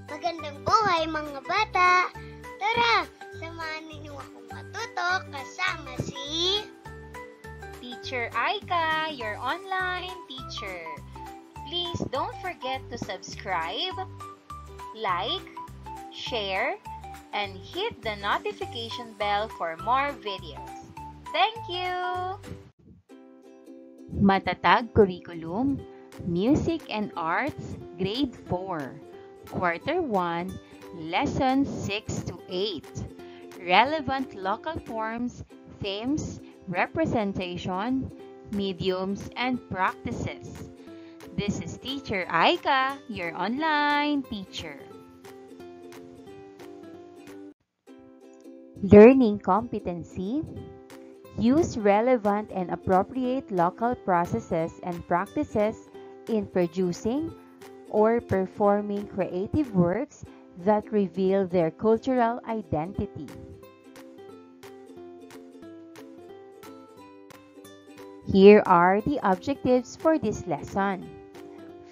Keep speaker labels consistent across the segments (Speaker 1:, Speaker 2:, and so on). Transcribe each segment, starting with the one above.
Speaker 1: Magandang buhay mga bata! Tara, samahan ninyo akong matuto kasama si
Speaker 2: Teacher Aika, your online teacher. Please don't forget to subscribe, like, share, and hit the notification bell for more videos. Thank you! Matatag Curriculum, Music and Arts, Grade 4. Quarter 1, Lessons 6 to 8. Relevant local forms, themes, representation, mediums, and practices. This is Teacher Aika, your online teacher. Learning competency. Use relevant and appropriate local processes and practices in producing or performing creative works that reveal their cultural identity. Here are the objectives for this lesson.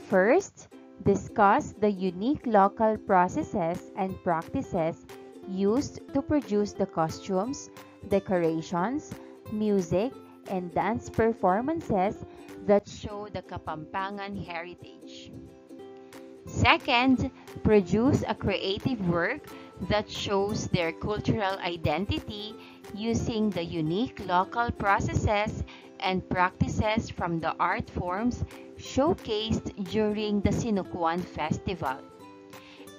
Speaker 2: First, discuss the unique local processes and practices used to produce the costumes, decorations, music, and dance performances that show the Kapampangan heritage. Second, produce a creative work that shows their cultural identity using the unique local processes and practices from the art forms showcased during the Sinukuan Festival.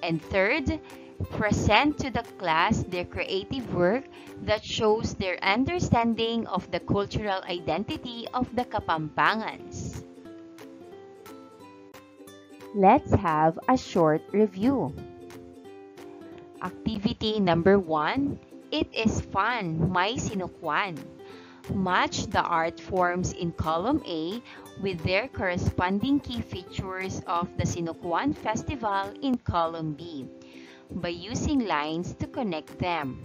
Speaker 2: And third, present to the class their creative work that shows their understanding of the cultural identity of the Kapampangans. Let's have a short review. Activity number 1, it is fun, may sinukuan. Match the art forms in column A with their corresponding key features of the Sinukuan Festival in column B by using lines to connect them.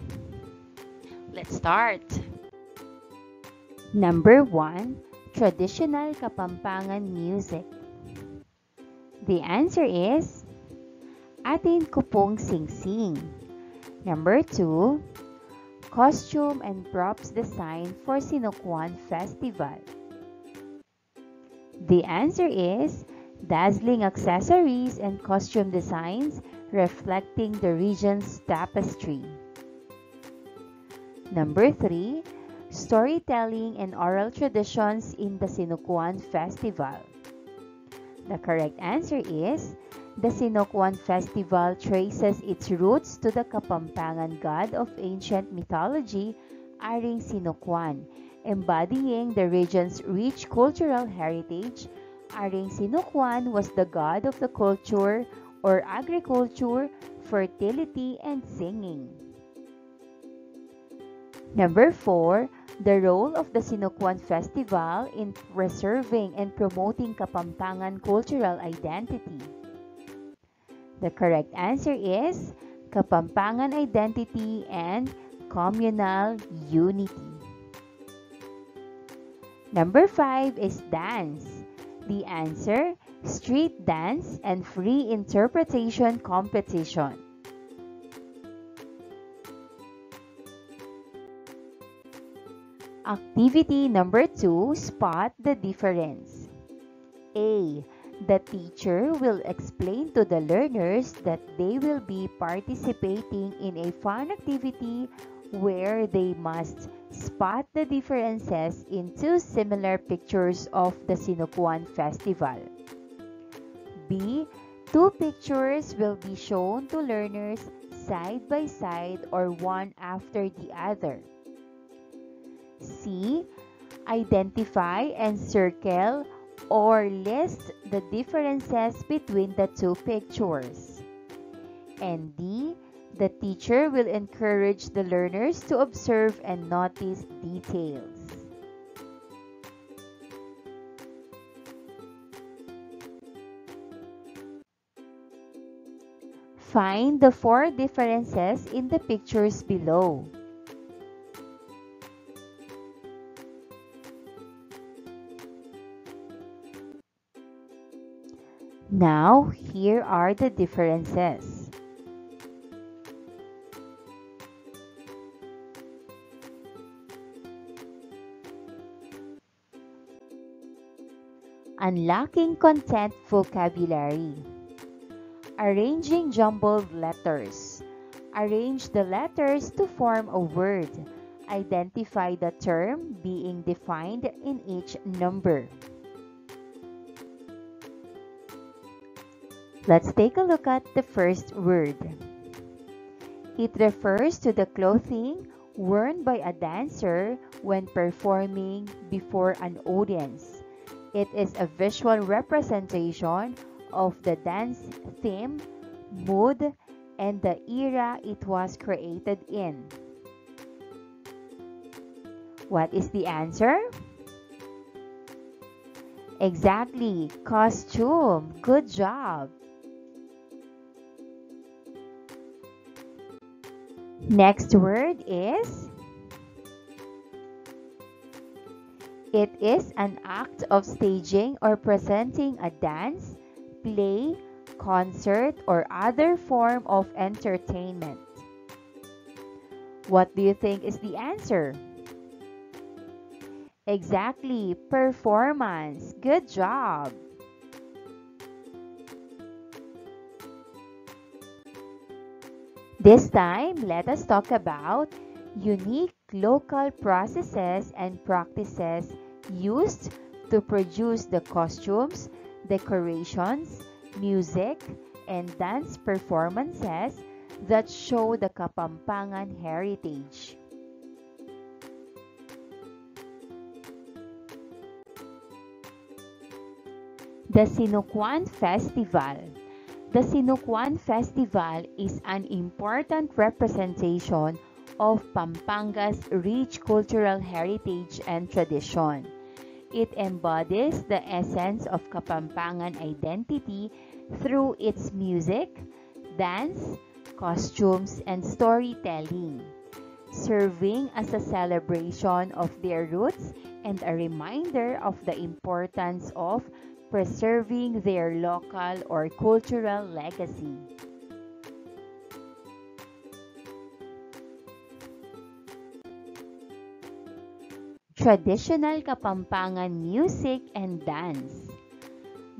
Speaker 2: Let's start. Number 1, traditional Kapampangan music. The answer is Atin Ko Pong Singsing. Number 2, costume and props design for Sinukuan Festival. The answer is dazzling accessories and costume designs reflecting the region's tapestry. Number 3, storytelling and oral traditions in the Sinukuan Festival. The correct answer is the Sinukuan Festival traces its roots to the Kapampangan god of ancient mythology, Aring Sinukuan, embodying the region's rich cultural heritage. Aring Sinukuan was the god of the culture or agriculture, fertility, and singing. Number 4, the role of the Sinukuan Festival in preserving and promoting Kapampangan cultural identity. The correct answer is Kapampangan identity and communal unity. Number 5 is dance. The answer, street dance and free interpretation competition. Activity number 2, spot the difference. A. The teacher will explain to the learners that they will be participating in a fun activity where they must spot the differences in two similar pictures of the Sinukuan Festival. B. Two pictures will be shown to learners side by side or one after the other. C. Identify and circle or list the differences between the two pictures. And D. The teacher will encourage the learners to observe and notice details. Find the 4 differences in the pictures below. Now, here are the differences. Unlocking content vocabulary. Arranging jumbled letters. Arrange the letters to form a word. Identify the term being defined in each number. Let's take a look at the first word. It refers to the clothing worn by a dancer when performing before an audience. It is a visual representation of the dance theme, mood, and the era it was created in. What is the answer? Exactly, costume. Good job. Next word is, it is an act of staging or presenting a dance, play, concert, or other form of entertainment. What do you think is the answer? Exactly, performance. Good job. This time, let us talk about unique local processes and practices used to produce the costumes, decorations, music, and dance performances that show the Kapampangan heritage. The Sinukuan Festival. The Sinukuan Festival is an important representation of Pampanga's rich cultural heritage and tradition. It embodies the essence of Kapampangan identity through its music, dance, costumes, and storytelling, serving as a celebration of their roots and a reminder of the importance of preserving their local or cultural legacy. Traditional Kapampangan music and dance.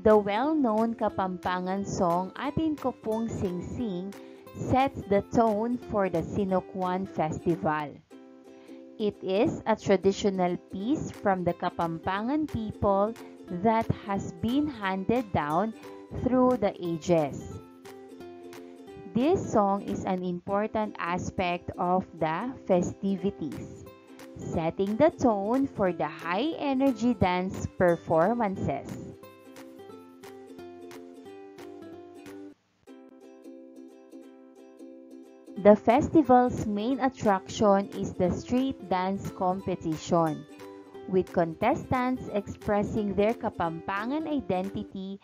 Speaker 2: The well-known Kapampangan song Atin Ko Pong Singsing sets the tone for the Sinukuan Festival. It is a traditional piece from the Kapampangan people that has been handed down through the ages. This song is an important aspect of the festivities, setting the tone for the high-energy dance performances. The festival's main attraction is the street dance competition, with contestants expressing their Kapampangan identity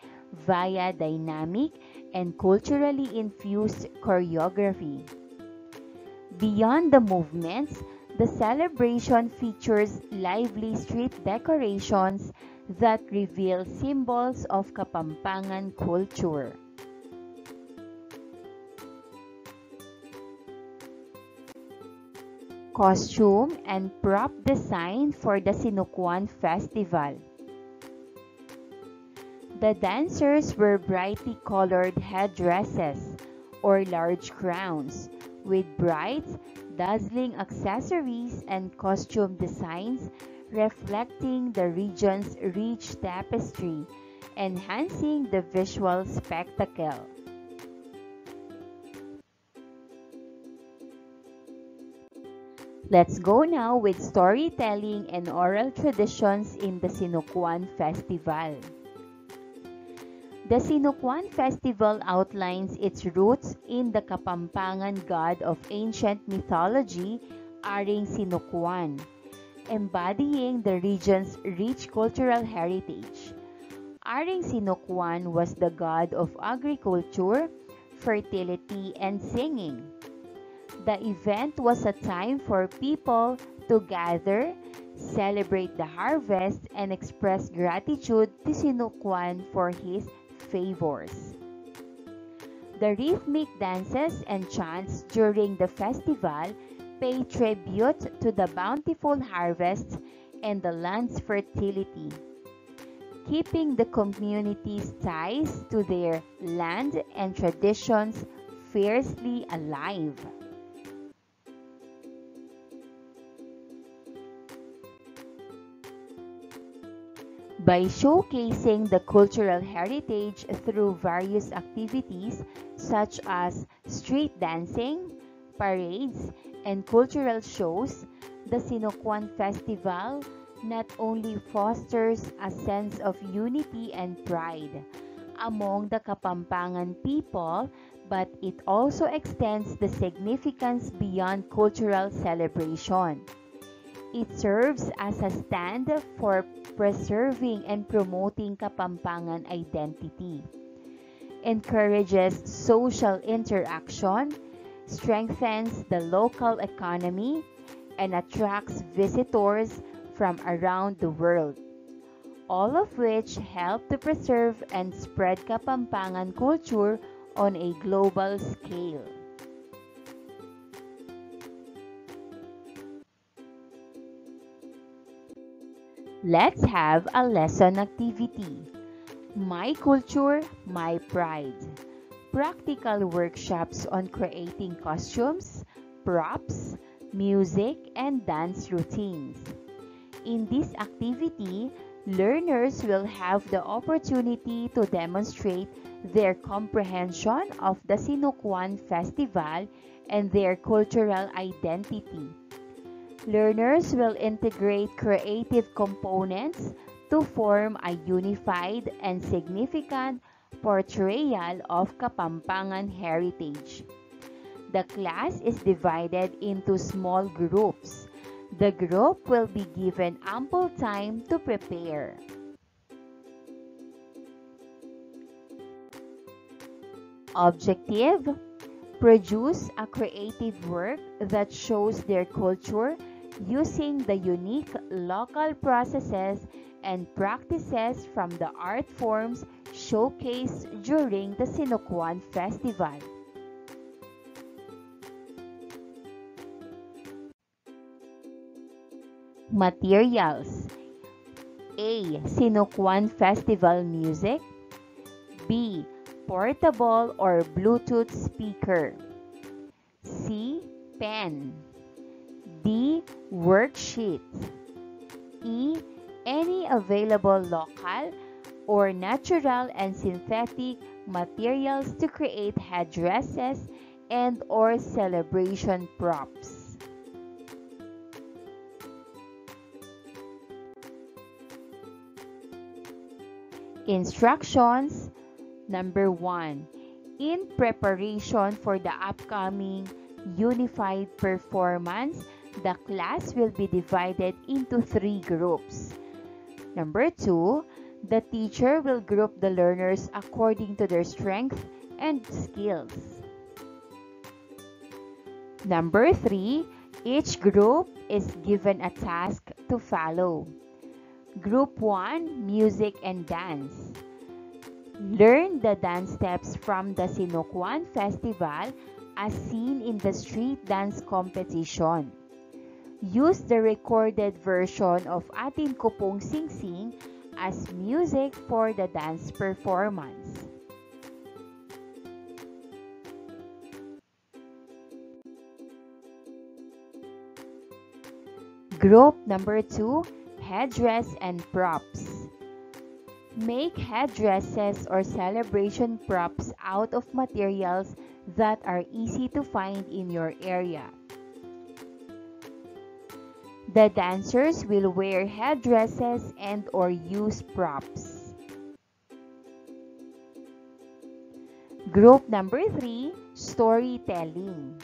Speaker 2: via dynamic and culturally infused choreography. Beyond the movements, the celebration features lively street decorations that reveal symbols of Kapampangan culture. Costume and prop design for the Sinukuan Festival. The dancers wear brightly colored headdresses or large crowns with bright, dazzling accessories and costume designs reflecting the region's rich tapestry, enhancing the visual spectacle. Let's go now with storytelling and oral traditions in the Sinukuan Festival. The Sinukuan Festival outlines its roots in the Kapampangan god of ancient mythology, Aring Sinukuan, embodying the region's rich cultural heritage. Aring Sinukuan was the god of agriculture, fertility, and singing. The event was a time for people to gather, celebrate the harvest, and express gratitude to Sinukuan for his favors. The rhythmic dances and chants during the festival pay tribute to the bountiful harvest and the land's fertility. keeping the community's ties to their land and traditions fiercely alive. By showcasing the cultural heritage through various activities such as street dancing, parades, and cultural shows, the Sinocuan Festival not only fosters a sense of unity and pride among the Kapampangan people, but it also extends the significance beyond cultural celebration. It serves as a stand for preserving and promoting Kapampangan identity, encourages social interaction, strengthens the local economy, and attracts visitors from around the world, all of which help to preserve and spread Kapampangan culture on a global scale. Let's have a lesson activity. My Culture, My Pride. Practical workshops on creating costumes, props, music, and dance routines. In this activity, learners will have the opportunity to demonstrate their comprehension of the Sinocuan Festival and their cultural identity. Learners will integrate creative components to form a unified and significant portrayal of Kapampangan heritage. The class is divided into small groups. The group will be given ample time to prepare. Objective: produce a creative work that shows their culture using the unique local processes and practices from the art forms showcased during the Sinocuan Festival. Materials: A. Sinocuan Festival music. B. Portable or Bluetooth speaker. C. Pen. D. Worksheet. E. Any available local or natural and synthetic materials to create headdresses and or celebration props. Instructions. Number 1. In preparation for the upcoming unified performance, the class will be divided into 3 groups. Number 2. The teacher will group the learners according to their strength and skills. Number 3. Each group is given a task to follow. Group 1, Music and Dance. Learn the dance steps from the Sinocuan Festival as seen in the street dance competition. Use the recorded version of Atin Ko Pong Sing Sing as music for the dance performance. Group number 2, Headdress and Props. Make headdresses or celebration props out of materials that are easy to find in your area. The dancers will wear headdresses and or use props. Group number 3, Storytelling.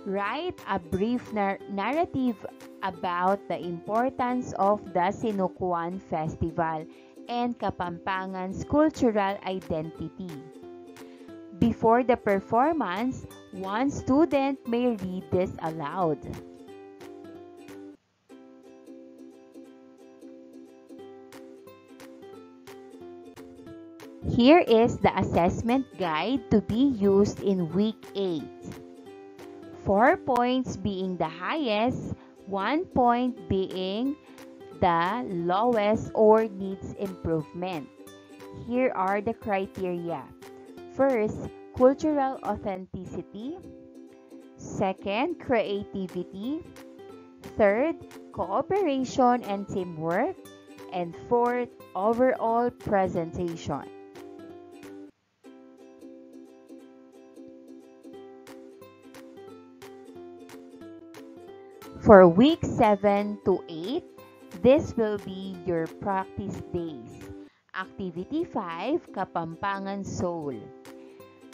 Speaker 2: Write a brief narrative about the importance of the Sinocuan Festival and Kapampangan's cultural identity. Before the performance, one student may read this aloud. Here is the assessment guide to be used in week 8. 4 points being the highest, 1 point being the lowest or needs improvement. Here are the criteria. First, cultural authenticity. Second, creativity. Third, cooperation and teamwork. And fourth, overall presentation. For week 7 to 8, this will be your practice days. Activity 5, Kapampangan Soul.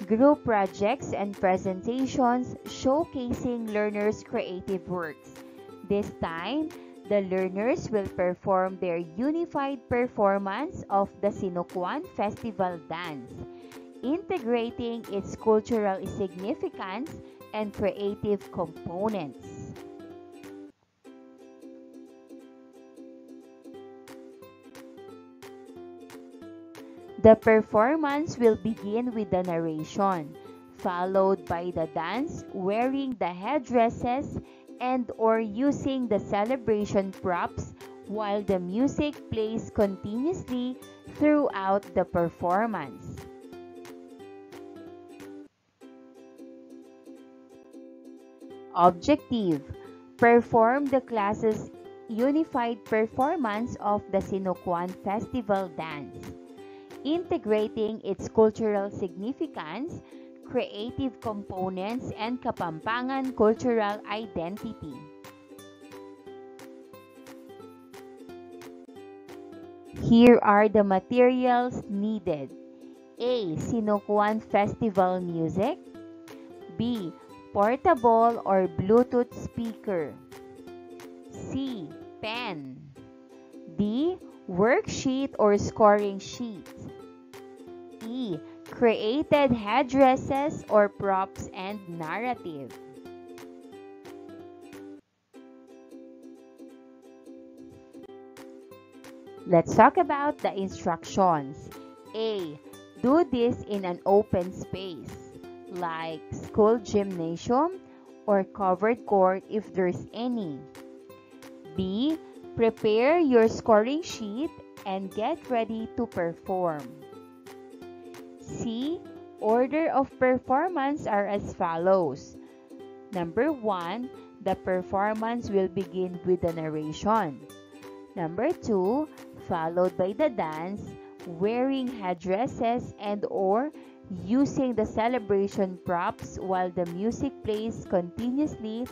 Speaker 2: Group projects and presentations showcasing learners' creative works. This time, the learners will perform their unified performance of the Sinukuan Festival Dance, integrating its cultural significance and creative components. The performance will begin with the narration, followed by the dance wearing the headdresses and or using the celebration props while the music plays continuously throughout the performance. Objective: perform the class's unified performance of the Sinukuan Festival Dance, integrating its cultural significance, creative components, and Kapampangan cultural identity. Here are the materials needed. A. Sinukuan Festival music. B. Portable or Bluetooth speaker. C. Pen. D. Worksheet or scoring sheet. E. Created headdresses or props and narrative. Let's talk about the instructions. A. Do this in an open space, like school gymnasium or covered court if there's any. B. Prepare your scoring sheet and get ready to perform. C. Order of performance are as follows. Number 1, the performance will begin with the narration. Number 2, followed by the dance, wearing headdresses and or using the celebration props while the music plays continuously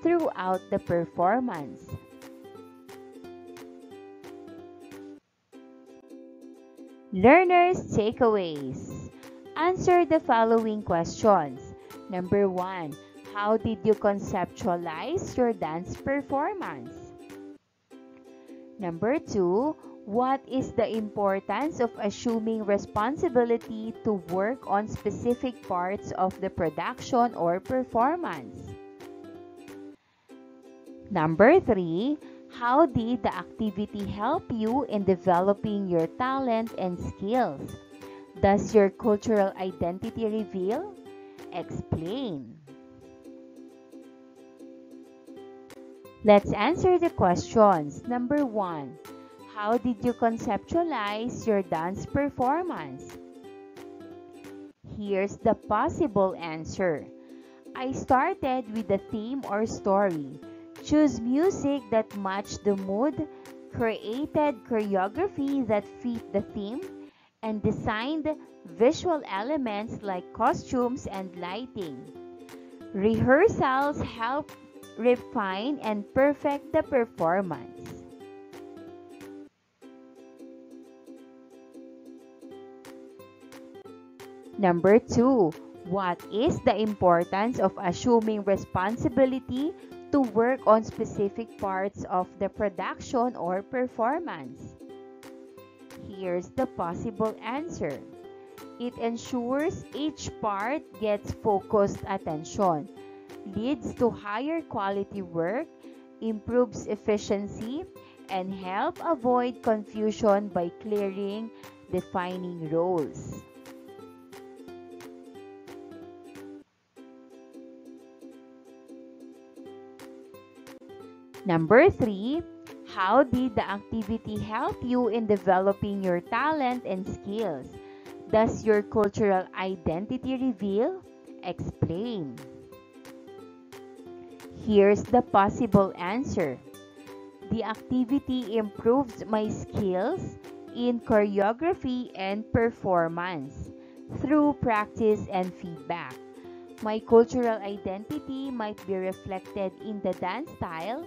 Speaker 2: throughout the performance. Learners' takeaways. Answer the following questions. Number 1, how did you conceptualize your dance performance? Number 2, what is the importance of assuming responsibility to work on specific parts of the production or performance? Number 3, how did the activity help you in developing your talent and skills? Does your cultural identity reveal? Explain. Let's answer the questions. Number 1, how did you conceptualize your dance performance? Here's the possible answer. I started with a theme or story. Choose music that matched the mood, created choreography that fit the theme, and designed visual elements like costumes and lighting. Rehearsals help refine and perfect the performance. Number 2, what is the importance of assuming responsibility to work on specific parts of the production or performance? Here's the possible answer. It ensures each part gets focused attention, leads to higher quality work, improves efficiency, and help avoid confusion by clearing defining roles. Number 3, How did the activity help you in developing your talent and skills? Does your cultural identity reveal? Explain. Here's the possible answer. The activity improves my skills in choreography and performance through practice and feedback. My cultural identity might be reflected in the dance style,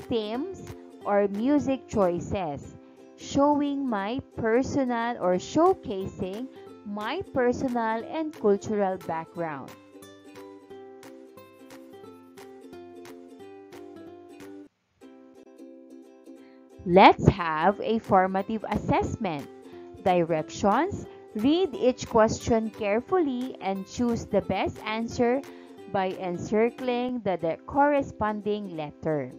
Speaker 2: themes, or music choices, showing my personal or showcasing my personal and cultural background. Let's have a formative assessment. Directions: read each question carefully and choose the best answer by encircling the corresponding letter.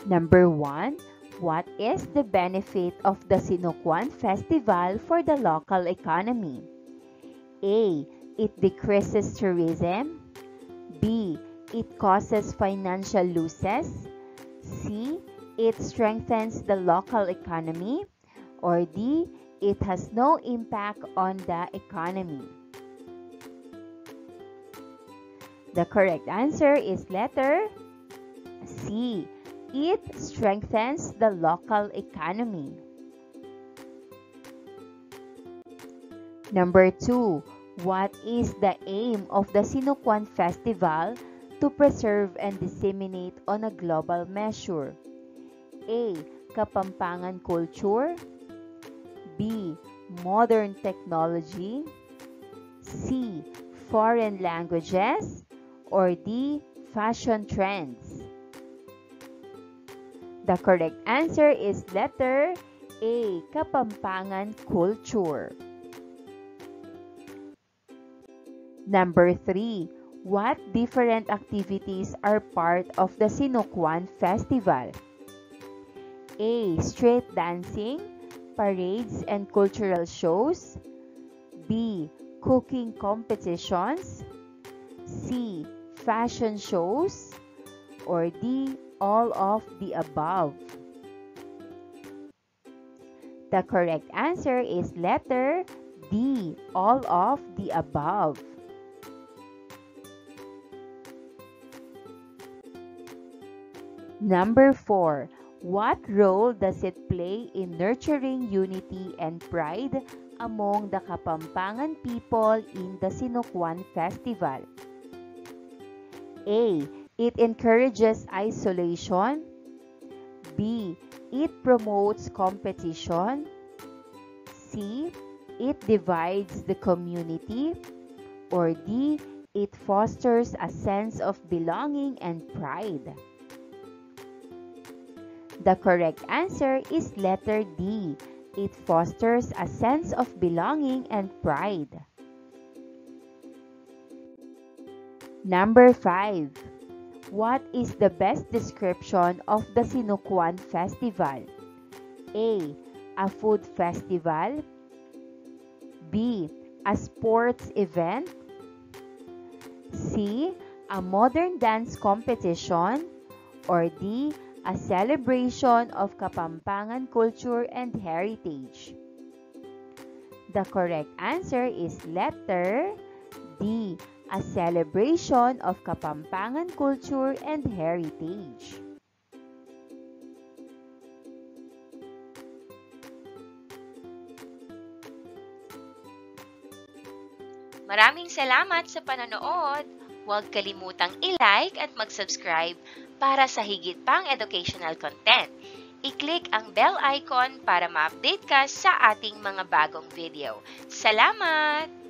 Speaker 2: Number 1. What is the benefit of the Sinukuan Festival for the local economy? A. It decreases tourism. B. It causes financial losses. C. It strengthens the local economy. Or D. It has no impact on the economy. The correct answer is letter C. It strengthens the local economy. Number 2. What is the aim of the Sinukuan Festival to preserve and disseminate on a global measure? A. Kapampangan culture. B. Modern technology. C. Foreign languages. Or D. Fashion trends. The correct answer is letter A. Kapampangan culture. Number 3. What different activities are part of the Sinukuan Festival? A. Street dancing, parades and cultural shows. B. Cooking competitions. C. Fashion shows. Or D. All of the above. The correct answer is letter D. All of the above. Number 4. What role does it play in nurturing unity and pride among the Kapampangan people in the Sinukuan Festival? A. It encourages isolation. B. It promotes competition. C. It divides the community. Or D. It fosters a sense of belonging and pride. The correct answer is letter D. It fosters a sense of belonging and pride. Number 5. What is the best description of the Sinukuan Festival? A. A food festival. B. A sports event. C. A modern dance competition. Or D. A celebration of Kapampangan culture and heritage. The correct answer is letter D. A celebration of Kapampangan culture and heritage.
Speaker 3: Maraming salamat sa panonood. Huwag kalimutang i-like at mag-subscribe para sa higit pang educational content. I-click ang bell icon para ma-update ka sa ating mga bagong video. Salamat!